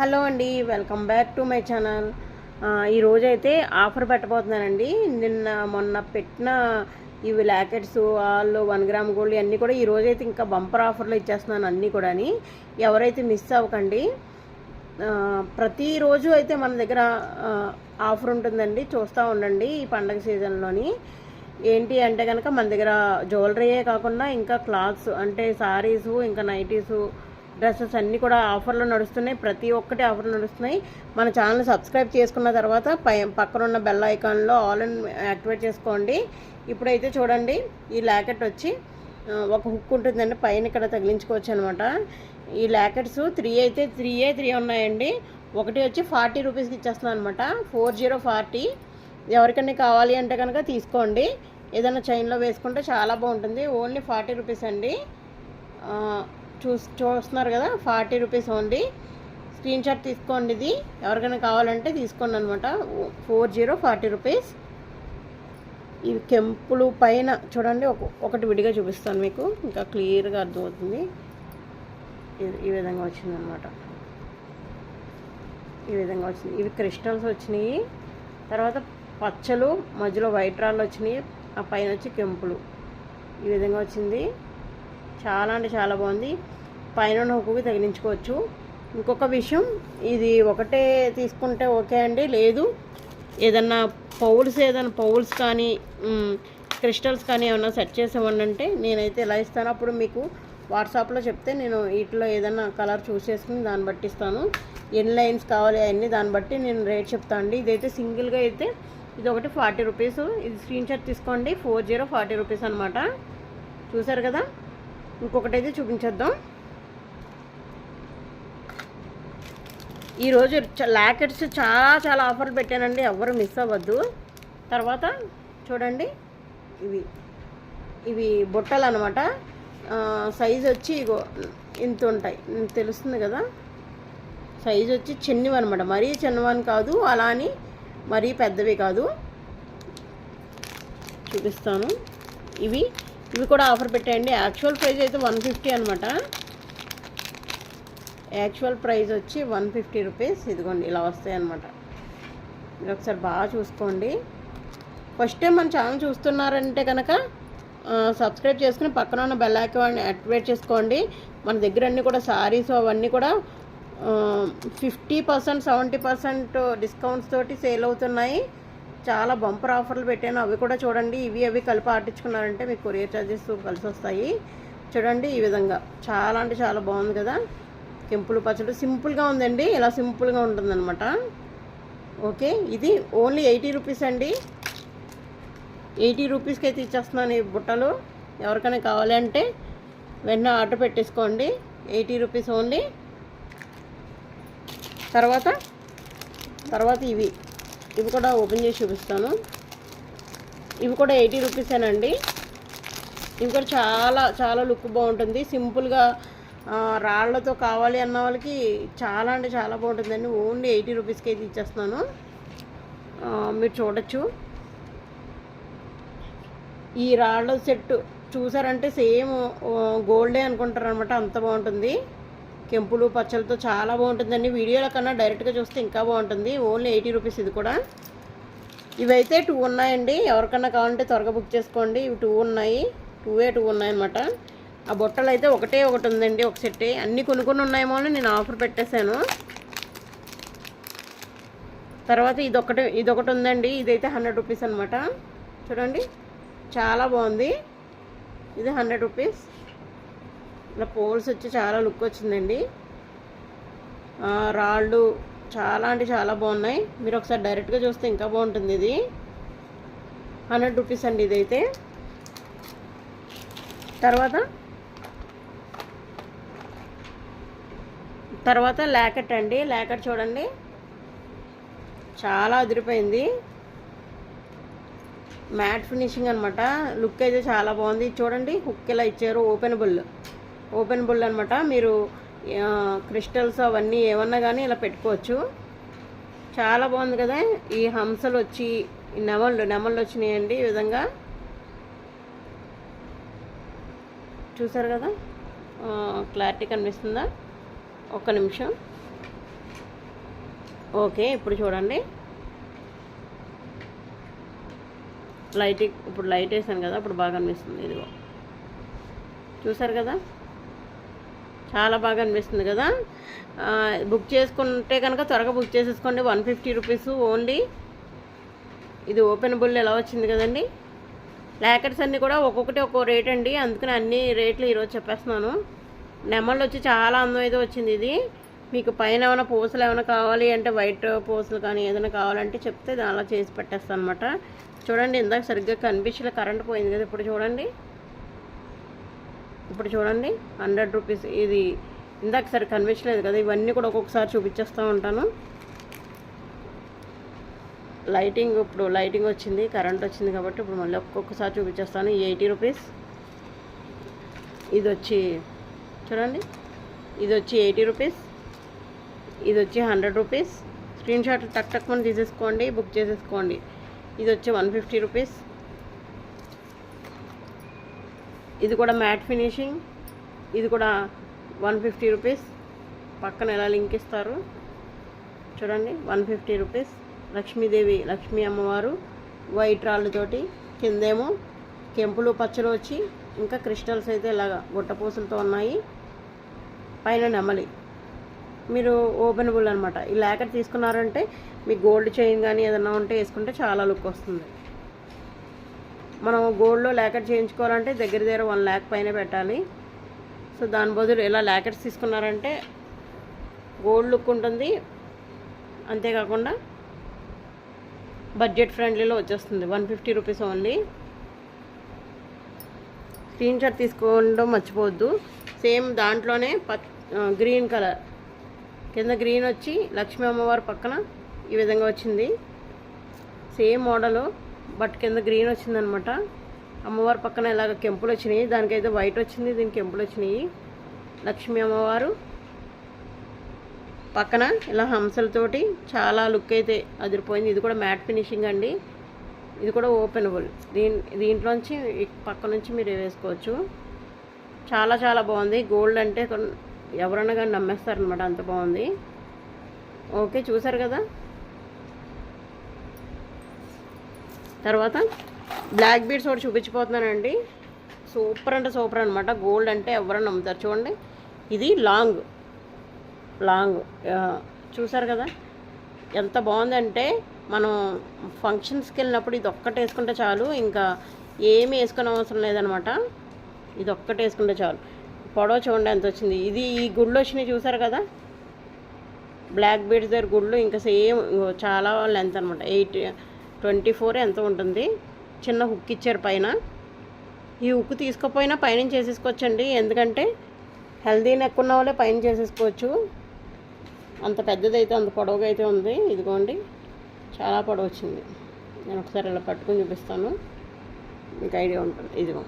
Hello అండి, welcome back to my channel. ఈరోజైతే offer పెట్టబోతున్నానండి. మొన్న పెట్టిన ఇవి ల్యాకెట్స్ వాళ్ళు 1 గ్రామ్ గోల్డ్ అన్నీ కూడా ఈరోజైతే ఇంకా బంపర్ ఆఫర్లో ఇచ్చేస్తున్నాను అన్నీ కూడా. ఎవరైతే మిస్ అవ్వకండి. ప్రతిరోజు అయితే మన దగ్గర ఆఫర్ ఉంటుందండి, చూస్తూ ఉండండి. ఈ పండగ సీజన్లోని ఏంటి అంటే కనుక మన దగ్గర జ్యువెలరీయే కాకుండా ఇంకా క్లాత్స్ అంటే సారీసు, ఇంకా నైటీసు, డ్రెస్సెస్ అన్నీ కూడా ఆఫర్లో నడుస్తున్నాయి. ప్రతి ఒక్కటి ఆఫర్లో నడుస్తున్నాయి. మన ఛానల్ సబ్స్క్రైబ్ చేసుకున్న తర్వాత పక్కన ఉన్న బెల్ ఐకాన్లో ఆల్ అని యాక్టివేట్ చేసుకోండి. ఇప్పుడైతే చూడండి, ఈ ల్యాకెట్ వచ్చి ఒక హుక్ ఉంటుందండి, పైన ఇక్కడ తగిలించుకోవచ్చు అనమాట. ఈ ల్యాకెట్స్ 3 ఉన్నాయండి. ఒకటి వచ్చి 40 రూపీస్కి ఇచ్చేస్తున్నాను అనమాట. 4040. ఎవరికైనా కావాలి అంటే కనుక తీసుకోండి. ఏదైనా చైన్లో వేసుకుంటే చాలా బాగుంటుంది. ఓన్లీ 40 రూపీస్ అండి. చూస్తున్నారు కదా, 40 రూపీస్ ఓన్లీ. స్క్రీన్ షాట్ తీసుకోండి. ఇది ఎవరికైనా కావాలంటే తీసుకోండి అనమాట. 4040 రూపీస్. ఇవి కెంపులు పైన చూడండి, ఒకటి విడిగా చూపిస్తాను మీకు, ఇంకా క్లియర్గా అర్థమవుతుంది. ఈ విధంగా వచ్చిందనమాట. ఈ విధంగా వచ్చింది. ఇవి క్రిస్టల్స్ వచ్చినాయి. తర్వాత పచ్చలు మధ్యలో వైట్ రాళ్ళు వచ్చినాయి. ఆ పైన వచ్చి కెంపులు. ఈ విధంగా వచ్చింది. చాలా అంటే చాలా బాగుంది. పైన హుక్కుకి తగిలించుకోవచ్చు. ఇంకొక విషయం, ఇది ఒకటే తీసుకుంటే ఓకే అండి. లేదు ఏదన్నా పౌల్స్ కానీ క్రిస్టల్స్ కానీ ఏమన్నా సెట్ చేసేవాడిని అంటే నేనైతే ఎలా ఇస్తాను, అప్పుడు మీకు వాట్సాప్లో చెప్తే నేను వీటిలో ఏదైనా కలర్ చూస్ చేసుకుని దాన్ని బట్టి ఇస్తాను. ఎన్ని లైన్స్ కావాలి అవన్నీ దాన్ని బట్టి నేను రేట్ చెప్తాను అండి. ఇదైతే సింగిల్గా అయితే ఇది ఒకటి 40 రూపీస్. ఇది స్క్రీన్ షాట్ తీసుకోండి. 4040 రూపీస్ అనమాట. చూసారు కదా. ఇంకొకటి అయితే చూపించేద్దాం. ఈరోజు ల్యాకెట్స్ చాలా ఆఫర్లు పెట్టానండి, ఎవరు మిస్ అవ్వద్దు. తర్వాత చూడండి, ఇవి బుట్టలు అనమాట. సైజు వచ్చి ఇగో ఇంత ఉంటాయి, తెలుస్తుంది కదా. సైజు వచ్చి చిన్నవి అనమాట, మరీ చిన్నవని కాదు, అలా అని మరీ పెద్దవి కాదు. చూపిస్తాను. ఇవి కూడా ఆఫర్ పెట్టాయండి. యాక్చువల్ ప్రైస్ అయితే 150 అనమాట. యాక్చువల్ ప్రైస్ వచ్చి 150 రూపీస్. ఇదిగోండి, ఇలా వస్తాయి అన్నమాట. మీరు ఒకసారి బాగా చూసుకోండి. ఫస్ట్ టైం మన ఛానల్ చూస్తున్నారంటే కనుక సబ్స్క్రైబ్ చేసుకుని పక్కన ఉన్న బెల్ ఐకాన్ యాక్టివేట్ చేసుకోండి. మన దగ్గర అన్నీ కూడా సారీస్ అవన్నీ కూడా 50%, 70% డిస్కౌంట్స్ తోటి సేల్ అవుతున్నాయి. చాలా బంపర్ ఆఫర్లు పెట్టాను, అవి కూడా చూడండి. అవి కలిపి ఆటించుకున్నారంటే మీకు కొరియర్ ఛార్జెస్ కలిసి వస్తాయి. చూడండి, ఈ విధంగా చాలా అంటే చాలా బాగుంది కదా. కెంపులు పచ్చడి సింపుల్గా ఉందండి, ఇలా సింపుల్గా ఉంటుందన్నమాట. ఓకే, ఇది ఓన్లీ 80 రూపీస్ అండి. 80 రూపీస్కి అయితే ఇచ్చేస్తున్నాను ఈ బుట్టలు. ఎవరికైనా కావాలి అంటే వెంటనే ఆర్డర్ పెట్టేసుకోండి. 80 రూపీస్ ఓన్లీ. తర్వాత ఇవి కూడా ఓపెన్ చేసి చూపిస్తాను. ఇవి కూడా 80 రూపీసేనండి. ఇవి కూడా చాలా లుక్ బాగుంటుంది. సింపుల్గా రాళ్లతో కావాలి అన్న వాళ్ళకి చాలా అంటే చాలా బాగుంటుందండి. ఓన్లీ 80 రూపీస్కి అయితే ఇచ్చేస్తున్నాను. మీరు చూడొచ్చు. ఈ రాళ్ళ సెట్ చూసారంటే సేమ్ గోల్డే అనుకుంటారు అనమాట, అంత బాగుంటుంది. కెంపులు పచ్చలతో చాలా బాగుంటుందండి. వీడియోల కన్నా డైరెక్ట్గా చూస్తే ఇంకా బాగుంటుంది. ఓన్లీ 80 రూపీస్ ఇది కూడా. ఇవైతే 2 ఉన్నాయండి. ఎవరికన్నా కావాలంటే త్వరగా బుక్ చేసుకోండి. ఇవి 2 ఉన్నాయి. 2 ఉన్నాయన్నమాట. ఆ బొట్టలు అయితే ఒకటి ఉందండి, ఒక సెట్టే. అన్నీ కొనుక్కొని ఉన్నాయేమో అని నేను ఆఫర్ పెట్టేశాను. తర్వాత ఇదొకటి ఉందండి. ఇదైతే 100 రూపీస్ అనమాట. చూడండి, చాలా బాగుంది. ఇది 100 రూపీస్. ఇలా పోల్స్ వచ్చి చాలా లుక్ వచ్చిందండి. రాళ్ళు చాలా అంటే చాలా బాగున్నాయి. మీరు ఒకసారి డైరెక్ట్గా చూస్తే ఇంకా బాగుంటుంది. ఇది 100 రూపీస్ అండి ఇదైతే. తర్వాత ల్యాకెట్ అండి. ల్యాకెట్ చూడండి, చాలా అదిరిపోయింది. మ్యాట్ ఫినిషింగ్ అనమాట. లుక్ అయితే చాలా బాగుంది. చూడండి, హుక్ ఇలా ఇచ్చారు. ఓపెన్ బుల్ అనమాట. మీరు క్రిస్టల్స్ అవన్నీ ఏమన్నా కానీ ఇలా పెట్టుకోవచ్చు. చాలా బాగుంది కదా. ఈ హంసలు వచ్చి నెమళ్ళు వచ్చినాయండి. ఈ విధంగా చూసారు కదా. క్లారిటీ కనిపిస్తుందా? ఒక్క నిమిషం. ఓకే, ఇప్పుడు చూడండి ఇప్పుడు లైట్ వేసాను కదా, ఇప్పుడు బాగా అనిపిస్తుంది. ఇదిగో చూసారు కదా, చాలా బాగా అనిపిస్తుంది కదా. బుక్ చేసుకుంటే కనుక త్వరగా బుక్ చేసేసుకోండి. 150 రూపీస్ ఓన్లీ. ఇది ఓపెనబుల్ ఎలా వచ్చింది కదండి. ల్యాకెట్స్ అన్నీ కూడా ఒక్కొక్కటి ఒక్కో రేట్ అండి, అందుకని అన్ని రేట్లు ఈరోజు చెప్పేస్తున్నాను. నెమళ్ళు వచ్చి చాలా అందం అయితే వచ్చింది. ఇది మీకు పైన ఏమైనా పూసలు ఏమైనా కావాలి అంటే వైట్ పూసలు కానీ ఏదైనా కావాలంటే చెప్తే అలా చేసి పెట్టేస్తాను అనమాట. చూడండి, ఇందాక సరిగ్గా కనిపించలే, కరెంట్ పోయింది కదా. ఇప్పుడు చూడండి 100 రూపీస్. ఇది ఇందాక సరి కనిపించలేదు కదా. ఇవన్నీ కూడా ఒక్కొక్కసారి చూపించేస్తూ ఉంటాను. ఇప్పుడు లైటింగ్ వచ్చింది, కరెంట్ వచ్చింది కాబట్టి ఇప్పుడు మళ్ళీ ఒక్కొక్కసారి చూపించేస్తాను. 80 రూపీస్. ఇది వచ్చి చూడండి, ఇది వచ్చి 80 రూపీస్. ఇది వచ్చి 100 రూపీస్. స్క్రీన్ షాట్ టక్ మనం తీసేసుకోండి, బుక్ చేసేసుకోండి. ఇది వచ్చి 150 రూపీస్. ఇది కూడా మ్యాట్ ఫినిషింగ్. ఇది కూడా 150 రూపీస్. పక్కన ఎలా లింక్ ఇస్తారు చూడండి. 150 రూపీస్. లక్ష్మీ అమ్మవారు వైట్ రాళ్ళతోటి, కిందేమో కెంపులు పచ్చలు వచ్చి ఇంకా క్రిస్టల్స్ అయితే ఇలాగా గుట్టపూసలతో ఉన్నాయి. పైన నెమలి. మీరు ఓపెనబుల్ అనమాట. ఈ ల్యాకెట్ తీసుకున్నారంటే మీకు గోల్డ్ చైన్ కానీ ఏదైనా ఉంటే వేసుకుంటే చాలా లుక్ వస్తుంది. మనం గోల్డ్లో ల్యాకెట్ చేయించుకోవాలంటే దగ్గర 1 lakh పైన పెట్టాలి. సో దాని బదులు ఇలా ల్యాకెట్స్ తీసుకున్నారంటే గోల్డ్ లుక్ ఉంటుంది, అంతేకాకుండా బడ్జెట్ ఫ్రెండ్లీలో వచ్చేస్తుంది. 150 రూపీస్ ఓన్లీ. స్క్రీన్ షాట్ తీసుకోవడం మర్చిపోవద్దు. సేమ్ దాంట్లోనే గ్రీన్ కలర్, కింద గ్రీన్ వచ్చి లక్ష్మీ అమ్మవారి పక్కన ఈ విధంగా వచ్చింది. సేమ్ మోడలు, బట్ కింద గ్రీన్ వచ్చిందనమాట. అమ్మవారి పక్కన ఇలాగ కెంపులు వచ్చినాయి. దానికైతే వైట్ వచ్చింది, దీనికి కెంపులు వచ్చినాయి. లక్ష్మీ అమ్మవారు పక్కన ఇలా హంసలతోటి చాలా లుక్ అయితే అదిరిపోయింది. ఇది కూడా మ్యాట్ ఫినిషింగ్ అండి. ఇది కూడా ఓపెనబుల్. దీంట్లోంచి పక్క నుంచి మీరు వేసుకోవచ్చు. చాలా చాలా బాగుంది. గోల్డ్ అంటే ఎవరన్నా కానీ నమ్మేస్తారనమాట, అంత బాగుంది. ఓకే, చూసారు కదా. తర్వాత బ్లాక్ బీడ్స్ ఒకటి చూపించిపోతున్నానండి. సూపర్ అంటే సూపర్ అనమాట. గోల్డ్ అంటే ఎవరన్నా నమ్ముతారు. చూడండి, ఇది లాంగ్ చూసారు కదా ఎంత బాగుందంటే, మనం ఫంక్షన్స్కి వెళ్ళినప్పుడు ఇది ఒక్కటి వేసుకుంటే చాలు, ఇంకా ఏమీ వేసుకునే అవసరం లేదనమాట. ఇది ఒక్కటి వేసుకుంటే చాలు. పొడవ చూడండి ఎంత వచ్చింది. ఇది ఈ గుళ్ళు వచ్చినాయి చూసారు కదా, బ్లాక్ బీడ్స్ దగ్గర గుళ్ళు ఇంకా సేమ్ చాలా లెంత్ అనమాట. 824 ఎంత ఉంటుంది. చిన్న హుక్ ఇచ్చారు పైన. ఈ హుక్ తీసుకోపోయినా పైన చేసేసుకోవచ్చండి, ఎందుకంటే హెల్దీ నెక్ ఉన్న వాళ్ళే పైన చేసేసుకోవచ్చు. అంత పెద్దదైతే అంత పొడవుగా అయితే ఉంది. ఇదిగోండి, చాలా పొడవు వచ్చింది. నేను ఒకసారి ఇలా పట్టుకొని చూపిస్తాను, మీకు ఐడియా ఉంటుంది. ఇదిగో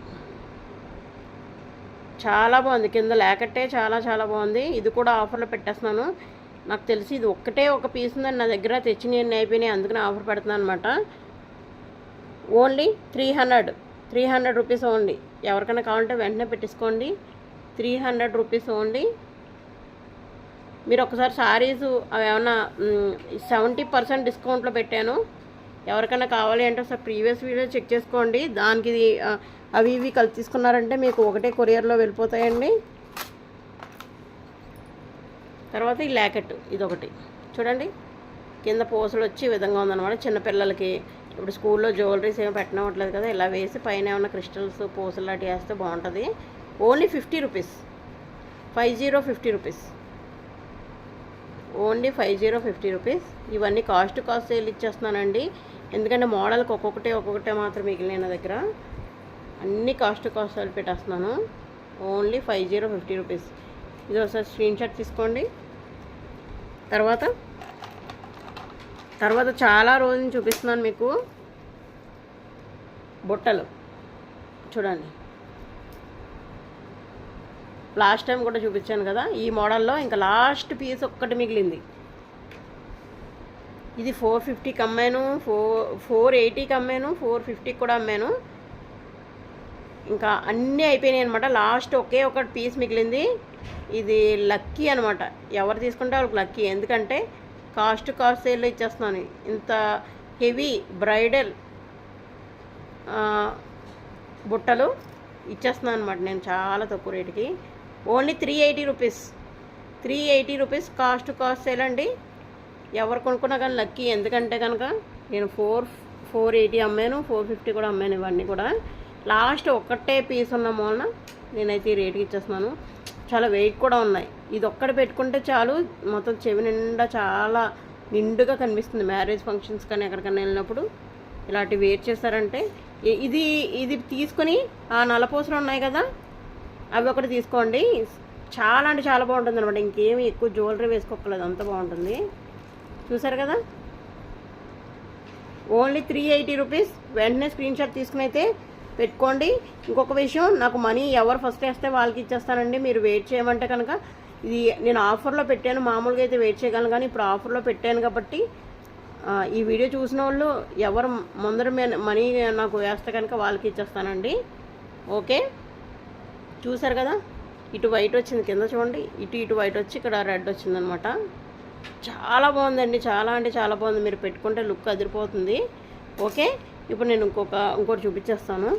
చాలా బాగుంది. కింద ల్యాకెట్టే చాలా చాలా బాగుంది. ఇది కూడా ఆఫర్లో పెట్టేస్తున్నాను. నాకు తెలిసి ఇది ఒక పీస్ ఉందని నా దగ్గర తెచ్చినవి అయిపోయినాయి, అందుకని ఆఫర్ పెడుతున్నాను అనమాట. Only 300 rupees only. ఎవరికైనా కావాలంటే వెంటనే పెట్టేసుకోండి. 300 రూపీస్ ఓన్లీ. మీరు ఒకసారి శారీస్ అవి ఏమన్నా 70% డిస్కౌంట్లో పెట్టాను. ఎవరికైనా కావాలి అంటే ఒకసారి ప్రీవియస్ వీడియో చెక్ చేసుకోండి. దానికి అవి ఇవి కలిసి తీసుకున్నారంటే మీకు ఒకటే కొరియర్లో వెళ్ళిపోతాయండి. తర్వాత ఈ ల్యాకెట్ ఇదొకటి చూడండి, కింద పూసలు వచ్చి ఈ విధంగా ఉందన్నమాట. చిన్నపిల్లలకి ఇప్పుడు స్కూల్లో జ్యువెలరీస్ ఏమీ పెట్టనవట్లేదు కదా, ఇలా వేసి పైన ఏమైనా క్రిస్టల్స్ పూసలు లాంటివి వేస్తే బాగుంటుంది. Only 50 rupees. 50 rupees only. 50 rupees. ఇవన్నీ కాస్ట్ సేల్ ఇచ్చేస్తున్నానండి, ఎందుకంటే మోడల్కి ఒక్కొక్కటే మాత్రం మిగిలిన నా దగ్గర. అన్నీ కాస్ట్ సేల్ పెట్టేస్తున్నాను. Only 50 rupees. ఇది ఒకసారి స్క్రీన్ షాట్ తీసుకోండి. తర్వాత చాలా రోజులు చూపిస్తున్నాను మీకు. బుట్టలు చూడండి, లాస్ట్ టైం కూడా చూపించాను కదా ఈ మోడల్లో. ఇంకా లాస్ట్ పీస్ ఒక్కటి మిగిలింది. ఇది 450కి అమ్మాను, 480కి అమ్మాను, 450కి కూడా అమ్మాను. ఇంకా అన్నీ అయిపోయినాయి అనమాట. లాస్ట్ ఒకే ఒకటి పీస్ మిగిలింది. ఇది లక్కీ అనమాట. ఎవరు తీసుకుంటే వాళ్ళకి లక్కీ, ఎందుకంటే కాస్ట్ సేల్లో ఇచ్చేస్తున్నాను. ఇంత హెవీ బ్రైడల్ బుట్టలు ఇచ్చేస్తున్నాను అనమాట నేను చాలా తక్కువ రేటుకి. Only 380 rupees. 380 rupees cost sale అండి. ఎవరు కొనుక్కున్నా కానీ లక్కీ. ఎందుకంటే కనుక నేను 480 అమ్మాను, 450 కూడా అమ్మాను. ఇవన్నీ కూడా లాస్ట్ ఒక్కటే పీస్ ఉన్న మూలన నేనైతే ఈ రేటుకి ఇచ్చేస్తున్నాను. చాలా వెయిట్ కూడా ఉన్నాయి. ఇది ఒక్కటి పెట్టుకుంటే చాలు, మొత్తం చెవి నిండా చాలా నిండుగా కనిపిస్తుంది. మ్యారేజ్ ఫంక్షన్స్ కానీ ఎక్కడికైనా వెళ్ళినప్పుడు ఇలాంటి వెయిట్ చేస్తారంటే ఇది తీసుకొని ఆ నల్లపూసలు ఉన్నాయి కదా అవి ఒకటి తీసుకోండి. చాలా అంటే చాలా బాగుంటుంది అనమాట. ఇంకేమి ఎక్కువ జ్యువెలరీ వేసుకోకలేదు, అంత బాగుంటుంది. చూసారు కదా, ఓన్లీ 380 రూపీస్. వెంటనే స్క్రీన్ షాట్ తీసుకుని అయితే పెట్టుకోండి. ఇంకొక విషయం, నాకు మనీ ఎవరు ఫస్ట్ వేస్తే వాళ్ళకి ఇచ్చేస్తానండి. మీరు వెయిట్ చేయమంటే కనుక ఇది నేను ఆఫర్లో పెట్టాను. మామూలుగా అయితే వెయిట్ చేయగలను, కానీ ఇప్పుడు ఆఫర్లో పెట్టాను కాబట్టి ఈ వీడియో చూసిన వాళ్ళు ఎవరు ముందర మనీ నాకు వేస్తే కనుక వాళ్ళకి ఇచ్చేస్తానండి. ఓకే, చూసారు కదా, ఇటు వైట్ వచ్చింది కింద చూడండి, ఇటు వైట్ వచ్చి ఇక్కడ రెడ్ వచ్చిందనమాట. చాలా బాగుందండి, చాలా అంటే చాలా బాగుంది. మీరు పెట్టుకుంటే లుక్ అదిరిపోతుంది. ఓకే, ఇప్పుడు నేను ఇంకోటి చూపించేస్తాను.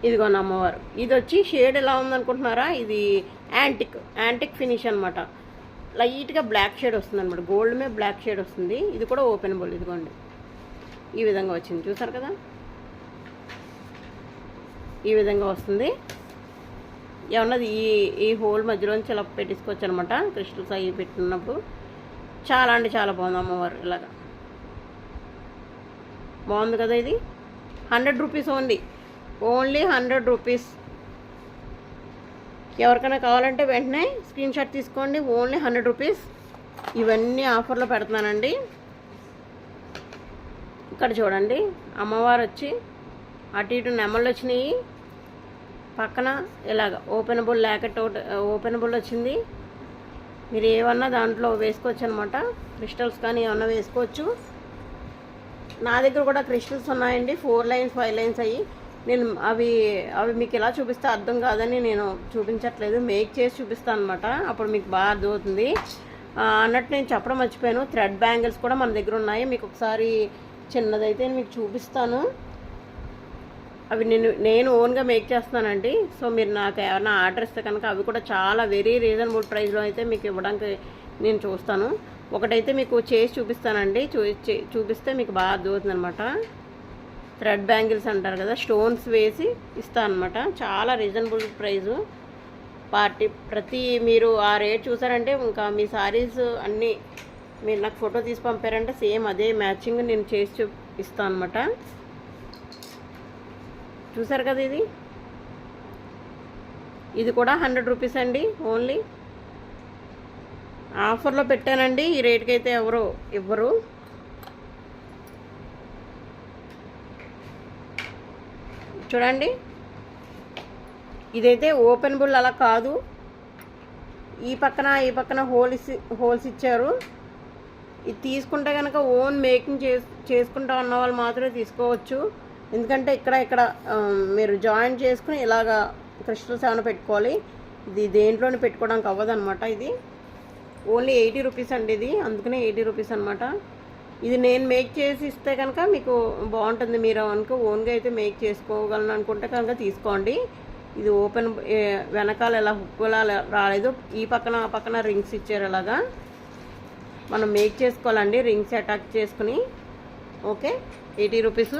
ఇదిగోండి అమ్మవారు. ఇది వచ్చి షేడ్ ఎలా ఉందనుకుంటున్నారా? ఇది యాంటిక్ ఫినిష్ అనమాట. లైట్గా బ్లాక్ షేడ్ వస్తుంది అనమాట. గోల్డ్ మీద బ్లాక్ షేడ్ వస్తుంది. ఇది కూడా ఓపెనబుల్. ఇదిగోండి ఈ విధంగా వచ్చింది, చూసారు కదా, ఈ విధంగా వస్తుంది. ఏమన్నది ఈ హోల్ మధ్యలోంచి ఇలా పెట్టించుకోవచ్చు అనమాట. క్రిస్టల్స్ అవి పెట్టినప్పుడు చాలా అంటే చాలా బాగుంది అమ్మవారు. ఇలాగా బాగుంది కదా. ఇది 100 రూపీస్ ఓన్లీ 100 రూపీస్. ఎవరికైనా కావాలంటే వెంటనే స్క్రీన్ షాట్ తీసుకోండి. Only 100 rupees. ఇవన్నీ ఆఫర్లో పెడుతున్నానండి. ఇక్కడ చూడండి, అమ్మవారు వచ్చి అటు ఇటు నెమళ్ళు వచ్చినాయి. పక్కన ఇలాగ ఓపెనబుల్ ల్యాకెట్ ఓపెనబుల్ వచ్చింది. మీరు ఏమన్నా దాంట్లో వేసుకోవచ్చు అనమాట. క్రిస్టల్స్ కానీ ఏమన్నా వేసుకోవచ్చు. నా దగ్గర కూడా క్రిస్టల్స్ ఉన్నాయండి. 4 లైన్స్ 5 లైన్స్ అయ్యి. నేను అవి మీకు ఎలా చూపిస్తే అర్థం కాదని నేను చూపించట్లేదు, మేక్ చేసి చూపిస్తాను అనమాట. అప్పుడు మీకు బాగా అర్థమవుతుంది అన్నట్టు నేను చెప్పడం మర్చిపోయాను. థ్రెడ్ బ్యాంగిల్స్ కూడా మన దగ్గర ఉన్నాయి. మీకు ఒకసారి చిన్నదైతే మీకు చూపిస్తాను. అవి నేను ఓన్గా మేక్ చేస్తానండి. సో మీరు నాకు ఏమైనా ఆర్డర్ ఇస్తే కనుక అవి కూడా చాలా వెరీ రీజనబుల్ ప్రైస్లో అయితే మీకు ఇవ్వడానికి నేను చూస్తాను. ఒకటైతే మీకు చేసి చూపిస్తానండి. చూపిస్తే మీకు బాగా అర్థమవుతుంది అనమాట. థ్రెడ్ బ్యాంగిల్స్ అంటారు కదా, స్టోన్స్ వేసి ఇస్తాను అనమాట. చాలా రీజనబుల్ ప్రైజు. ప్రతి మీరు ఆ రేట్ చూసారంటే ఇంకా మీ సారీస్ అన్నీ మీరు నాకు ఫోటో తీసి పంపారంటే సేమ్ అదే మ్యాచింగ్ నేను చేసి ఇస్తాను అనమాట. చూసారు కదా, ఇది కూడా 100 రూపీస్ అండి. ఓన్లీ ఆఫర్లో పెట్టానండి. ఈ రేట్కి అయితే ఎవరు ఇవ్వరు. చూడండి, ఇదైతే ఓపెనబుల్ అలా కాదు. ఈ పక్కన హోల్స్ ఇచ్చారు. ఇది తీసుకుంటే కనుక ఓన్ మేకింగ్ చేసుకుంటా ఉన్న వాళ్ళు మాత్రమే తీసుకోవచ్చు. ఎందుకంటే ఇక్కడ మీరు జాయిన్ చేసుకుని ఇలాగా క్రిస్టల్స్ ఏమైనా పెట్టుకోవాలి. ఇది దేంట్లోనే పెట్టుకోవడానికి అవ్వదన్నమాట. ఇది ఓన్లీ 80 రూపీస్ అండి. ఇది అందుకనే 80 రూపీస్ అనమాట. ఇది నేను మేక్ చేసి ఇస్తే కనుక మీకు బాగుంటుంది. మీరు అనుకో ఓన్గా అయితే మేక్ చేసుకోగలను అనుకుంటే కనుక తీసుకోండి. ఇది ఓపెన్ వెనకాల ఎలా హుక్కులా రాలేదు. ఈ పక్కన ఆ పక్కన రింగ్స్ ఇచ్చారు. అలాగా మనం మేక్ చేసుకోవాలండి, రింగ్స్ అటాచ్ చేసుకుని. Okay, 80 rupees.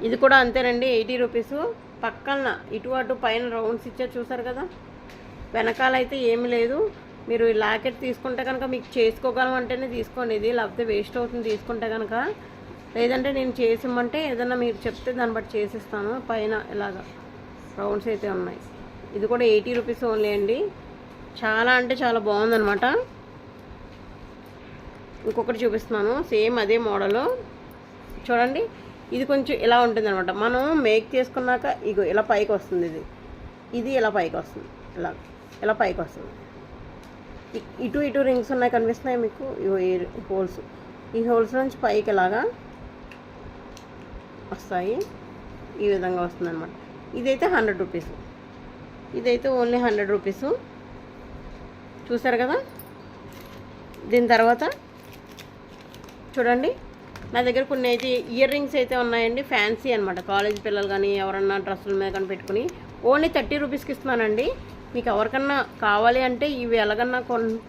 ఇది కూడా అంతేనండి, 80 రూపీస్. పక్కన ఇటు అటు పైన రౌండ్స్ ఇచ్చారు, చూసారు కదా. వెనకాల అయితే ఏమీ లేదు. మీరు ఈ లాకెట్ తీసుకుంటే కనుక మీకు చేసుకోగలం అంటేనే తీసుకోండి. ఇది లేకపోతే వేస్ట్ అవుతుంది తీసుకుంటే కనుక. లేదంటే నేను చేసిమ్మంటే ఏదన్నా మీరు చెప్తే దాన్ని బట్టి చేసిస్తాను. పైన ఇలాగా రౌండ్స్ అయితే ఉన్నాయి. ఇది కూడా 80 రూపీస్ ఓన్లీ అండి. చాలా అంటే చాలా బాగుందనమాట. ఇంకొకటి చూపిస్తున్నాను, సేమ్ అదే మోడలు. చూడండి, ఇది కొంచెం ఇలా ఉంటుంది అనమాట. మనం మేక్ చేసుకున్నాక ఇగో ఇలా పైకి వస్తుంది. ఇది ఇలా పైకి వస్తుంది, ఇలా పైకి వస్తుంది. ఇటు రింగ్స్ ఉన్నాయి, కనిపిస్తున్నాయి మీకు. ఈ హోల్స్, ఈ హోల్స్ నుంచి పైకి ఇలాగా వస్తాయి. ఈ విధంగా వస్తుంది అనమాట. ఇదైతే 100 రూపీస్. ఇదైతే ఓన్లీ 100 రూపీస్. చూసారు కదా. దీని తర్వాత చూడండి, నా దగ్గర కొన్ని అయితే ఇయర్ రింగ్స్ అయితే ఉన్నాయండి, ఫ్యాన్సీ అనమాట. కాలేజ్ పిల్లలు కానీ ఎవరన్నా డ్రెస్సుల మీద కానీ పెట్టుకుని ఓన్లీ 30 రూపీస్కి ఇస్తున్నానండి. మీకు ఎవరికన్నా కావాలి అంటే ఇవి ఎలాగన్నా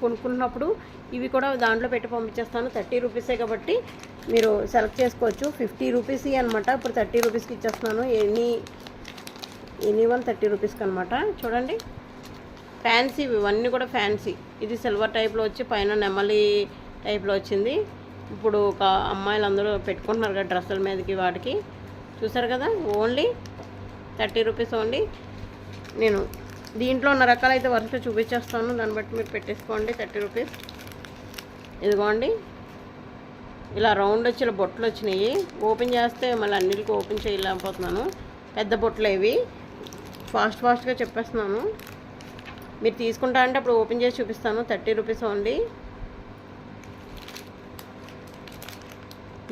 కొనుక్కున్నప్పుడు ఇవి కూడా దాంట్లో పెట్టి పంపించేస్తాను. 30 రూపీసే కాబట్టి మీరు సెలెక్ట్ చేసుకోవచ్చు. 50 రూపీస్ అనమాట. ఇప్పుడు 30 రూపీస్కి ఇచ్చేస్తున్నాను. ఎనీ వన్ 30 రూపీస్కి అనమాట. చూడండి, ఫ్యాన్సీ, ఇవన్నీ కూడా ఫ్యాన్సీ. ఇది సిల్వర్ టైప్లో వచ్చి పైన నెమలి టైప్లో వచ్చింది. ఇప్పుడు ఒక అమ్మాయిలు అందరూ పెట్టుకుంటున్నారు కదా డ్రెస్సుల మీదకి వాటికి. చూసారు కదా, ఓన్లీ 30 రూపీస్ ఓన్లీ. నేను దీంట్లో ఉన్న రకాలు అయితే వరుసగా చూపించేస్తాను, దాన్ని బట్టి మీరు పెట్టేసుకోండి. 30 రూపీస్. ఇదిగోండి, ఇలా రౌండ్ వచ్చి ఇలా బొట్లు వచ్చినాయి. ఓపెన్ చేస్తే మళ్ళీ అన్నిటికీ ఓపెన్ చేయలేకపోతున్నాను. పెద్ద బొట్లు ఇవి. ఫాస్ట్గా చెప్పేస్తున్నాను. మీరు తీసుకుంటా అంటే అప్పుడు ఓపెన్ చేసి చూపిస్తాను. 30 రూపీస్ ఓన్లీ.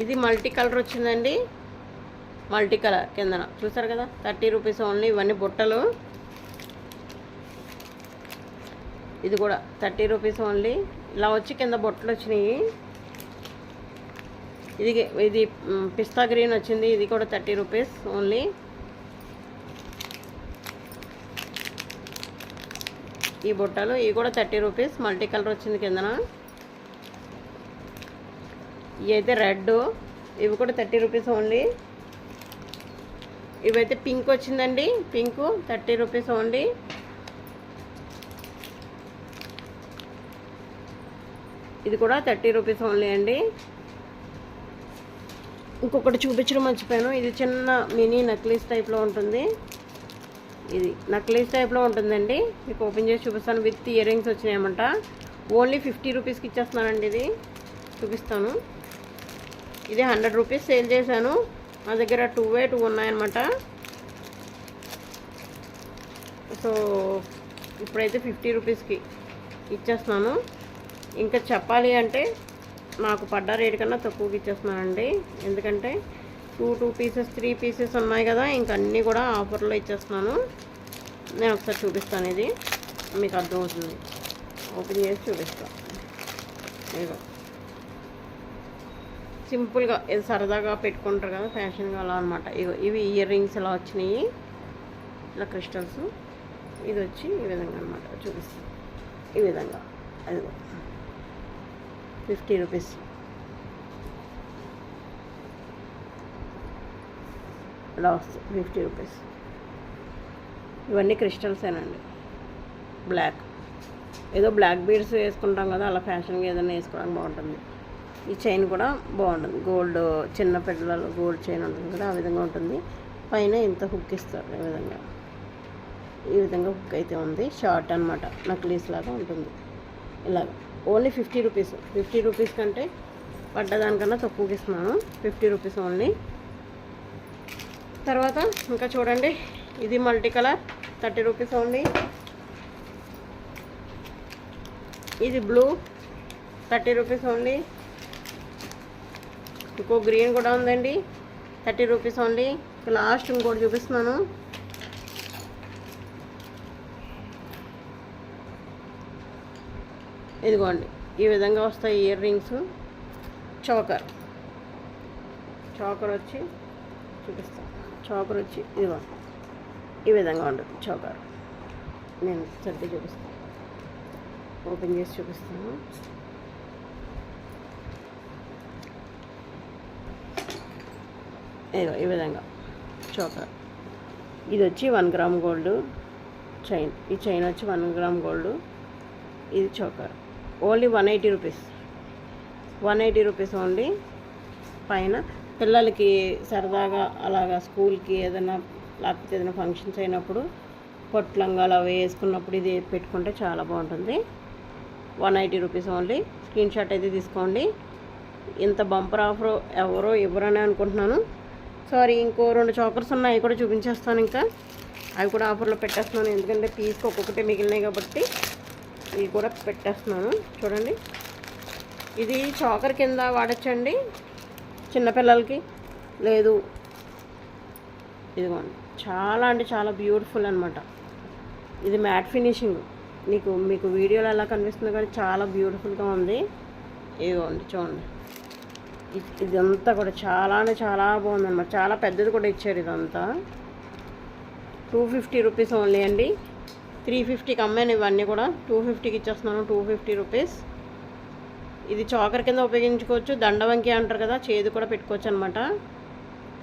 ఇది మల్టీ కలర్ వచ్చిందండి, మల్టీ కలర్ కిందన. చూసారు కదా, 30 రూపీస్ ఓన్లీ. ఇవన్నీ బుట్టలు. ఇది కూడా 30 రూపీస్ ఓన్లీ. ఇలా వచ్చి కింద బొట్టలు వచ్చినాయి. ఇది పిస్తా గ్రీన్ వచ్చింది. ఇది కూడా 30 రూపీస్ ఓన్లీ. ఈ బుట్టలు ఇవి కూడా 30 రూపీస్. మల్టీ కలర్ వచ్చింది కిందన. ఇవి అయితే రెడ్, ఇవి కూడా 30 రూపీస్ ఓన్లీ. ఇవైతే పింక్ వచ్చిందండి, పింక్ 30 రూపీస్ ఓన్లీ. ఇది కూడా 30 రూపీస్ ఓన్లీ అండి. ఇంకొకటి చూపించడం మర్చిపోయాను. ఇది చిన్న మినీ నక్లీస్ టైప్లో ఉంటుంది. ఇది నక్లీస్ టైప్లో ఉంటుందండి. మీకు ఓపెన్ చేసి చూపిస్తాను. విత్ ఇయర్ రింగ్స్ వచ్చినాయన్నమాట. ఓన్లీ 50 రూపీస్కి ఇచ్చేస్తున్నానండి. ఇది చూపిస్తాను. ఇది 100 రూపీస్ సేల్ చేశాను. నా దగ్గర 2 ఉన్నాయన్నమాట. సో ఇప్పుడైతే 50 రూపీస్కి ఇచ్చేస్తున్నాను. ఇంకా చెప్పాలి అంటే నాకు పడ్డ రేట్ కన్నా తక్కువకి ఇచ్చేస్తున్నానండి. ఎందుకంటే 2 పీసెస్ 3 పీసెస్ ఉన్నాయి కదా, ఇంక అన్నీ కూడా ఆఫర్లో ఇచ్చేస్తున్నాను. నేను ఒకసారి చూపిస్తాను, ఇది మీకు అర్థమవుతుంది. ఓపెన్ చేసి చూపిస్తాను. ఇదిగో సింపుల్గా ఇది సరదాగా పెట్టుకుంటారు కదా ఫ్యాషన్గా, అలా అనమాట. ఇవి ఇయర్ రింగ్స్ ఇలా వచ్చినాయి, ఇలా క్రిస్టల్స్. ఇది వచ్చి ఈ విధంగా అనమాట. చూపిస్తాను ఈ విధంగా. అదిగో 50 రూపీస్. ఇలా వస్తుంది 50 రూపీస్. ఇవన్నీ క్రిస్టల్సేనండి. బ్లాక్, ఏదో బ్లాక్ బీడ్స్ వేసుకుంటాం కదా, అలా ఫ్యాషన్గా ఏదైనా వేసుకోవడానికి బాగుంటుంది. ఈ చైన్ కూడా బాగుంటుంది. గోల్డ్, చిన్న పిల్లలు గోల్డ్ చైన్ ఉంటుంది కదా, ఆ విధంగా ఉంటుంది. పైన ఇంత హుక్ ఇస్తారు. ఈ విధంగా హుక్ అయితే ఉంది. షార్ట్ అనమాట, నక్లీస్ లాగా ఉంటుంది. ఇలాగ ఓన్లీ 50 రూపీస్. 50 రూపీస్ కంటే పడ్డదానికన్నా తక్కువకి ఇస్తున్నాను. 50 రూపీస్ ఓన్లీ. తర్వాత ఇంకా చూడండి, ఇది మల్టీ కలర్ 30 రూపీస్ ఓన్లీ. ఇది బ్లూ 30 రూపీస్ ఓన్లీ. ఇంకో గ్రీన్ కూడా ఉందండి, 30 రూపీస్ ఓన్లీ. లాస్ట్ ఇంకోటి చూపిస్తున్నాను. ఇదిగోండి, ఈ విధంగా వస్తాయి ఇయర్ రింగ్స్. చోకర్ వచ్చి చూపిస్తాను. చోకర్ వచ్చి ఇదిగో ఈ విధంగా ఉంటుంది చోకర్. నేను సర్ది చూపిస్తాను, ఓపెన్ చేసి చూపిస్తాను. ఇదిగో ఈ విధంగా చోకర్. ఇది వచ్చి 1 గ్రామ్ గోల్డ్ చైన్. ఈ చైన్ వచ్చి 1 గ్రామ్ గోల్డ్. ఇది choker. Only 180 rupees. 180 rupees only. పైన పిల్లలకి సరదాగా అలాగా స్కూల్కి ఏదైనా లేకపోతే ఏదైనా ఫంక్షన్స్ అయినప్పుడు పొట్లంగా అలా వేసుకున్నప్పుడు ఇది పెట్టుకుంటే చాలా బాగుంటుంది. 180 రూపీస్ ఓన్లీ. స్క్రీన్ షాట్ అయితే తీసుకోండి. ఇంత బంపర్ ఆఫర్ ఎవరో ఇవ్వరని అనుకుంటున్నాను. సారీ, ఇంకో 2 చోకర్స్ ఉన్నాయి, అవి కూడా చూపించేస్తాను. ఇంకా అవి కూడా ఆఫర్లో పెట్టేస్తున్నాను, ఎందుకంటే పీస్కి ఒక్కొక్కటే మిగిలినాయి కాబట్టి ఇవి కూడా పెట్టేస్తున్నాను. చూడండి, ఇది చోకర్ కింద వాడచ్చండి చిన్నపిల్లలకి. లేదు, ఇదిగోండి, చాలా అంటే చాలా బ్యూటిఫుల్ అనమాట. ఇది మ్యాట్ ఫినిషింగ్. మీకు వీడియోలో ఎలా కనిపిస్తుందో కానీ చాలా బ్యూటిఫుల్గా ఉంది. ఇదిగోండి చూడండి, ఇదంతా కూడా చాలా అంటే చాలా బాగుందన్నమాట. చాలా పెద్దది కూడా ఇచ్చారు. ఇదంతా 250 రూపీస్ ఓన్లీ అండి. 350కి అమ్మాను ఇవన్నీ కూడా. 250కి ఇచ్చేస్తున్నాను, 250 రూపీస్. ఇది చాకర్ కింద ఉపయోగించుకోవచ్చు. దండవంకి అంటారు కదా, చేదు కూడా పెట్టుకోవచ్చు అనమాట.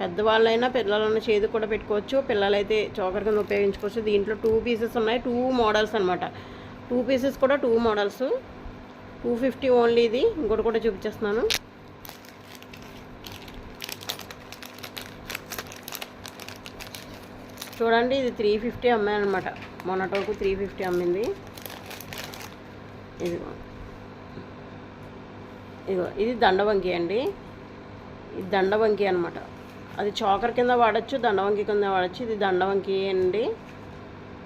పెద్దవాళ్ళైనా పిల్లలైనా చేదు కూడా పెట్టుకోవచ్చు. పిల్లలైతే చాకర్ కింద ఉపయోగించుకోవచ్చు. దీంట్లో 2 పీసెస్ ఉన్నాయి, 2 మోడల్స్ అనమాట. 2 పీసెస్ కూడా 2 మోడల్స్. 250 ఓన్లీ. ఇది ఇంకోటి కూడా చూపించేస్తున్నాను. చూడండి, ఇది 350 అమ్మాను అనమాట. మొన్నటి వరకు 350 అమ్మింది. ఇది దండవంకి అండి. ఇది దండవంకి అనమాట. అది చాకర్ కింద వాడచ్చు, దండవంకి కింద వాడచ్చు. ఇది దండవంకి అండి.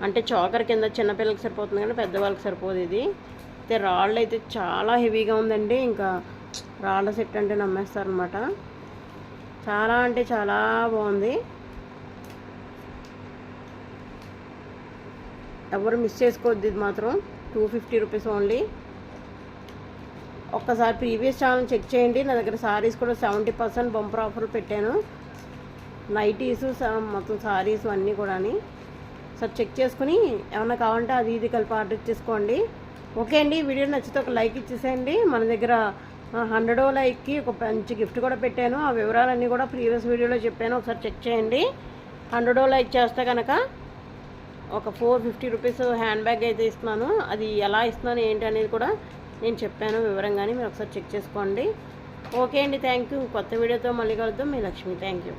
అంటే చాకర్ కింద చిన్నపిల్లలకి సరిపోతుంది కానీ పెద్దవాళ్ళకి సరిపోదు. ఇది అయితే రాళ్ళు అయితే చాలా హెవీగా ఉందండి. ఇంకా రాళ్ళ సెట్ అంటే నమ్మేస్తారనమాట. చాలా అంటే చాలా బాగుంది. ఎవరు మిస్ చేసుకోవద్దు. ఇది మాత్రం 250 రూపీస్ ఓన్లీ. ఒక్కసారి ప్రీవియస్ ఛానల్ చెక్ చేయండి. నా దగ్గర సారీస్ కూడా 70% బంపర్ ఆఫర్లు పెట్టాను. నైటీసు మొత్తం సారీస్ అన్నీ కూడా. సార్ చెక్ చేసుకుని ఏమన్నా కావాలంటే అది ఇది కలిపి ఆర్డర్ ఇచ్చేసుకోండి. ఓకే అండి, వీడియో నచ్చితే ఒక లైక్ ఇచ్చేసేయండి. మన దగ్గర 100 లైక్కి ఒక మంచి గిఫ్ట్ కూడా పెట్టాను. ఆ వివరాలన్నీ కూడా ప్రీవియస్ వీడియోలో చెప్పాను. ఒకసారి చెక్ చేయండి. 100 లైక్ చేస్తే కనుక ఒక 450 రూపీస్ హ్యాండ్ బ్యాగ్ అయితే ఇస్తున్నాను. అది ఎలా ఇస్తున్నాను ఏంటి అనేది కూడా నేను చెప్పాను వివరంగానే. మీరు ఒకసారి చెక్ చేసుకోండి. ఓకే అండి, థ్యాంక్ యూ. కొత్త వీడియోతో మళ్ళీ కలుద్దాం. మీ లక్ష్మి. Thank you.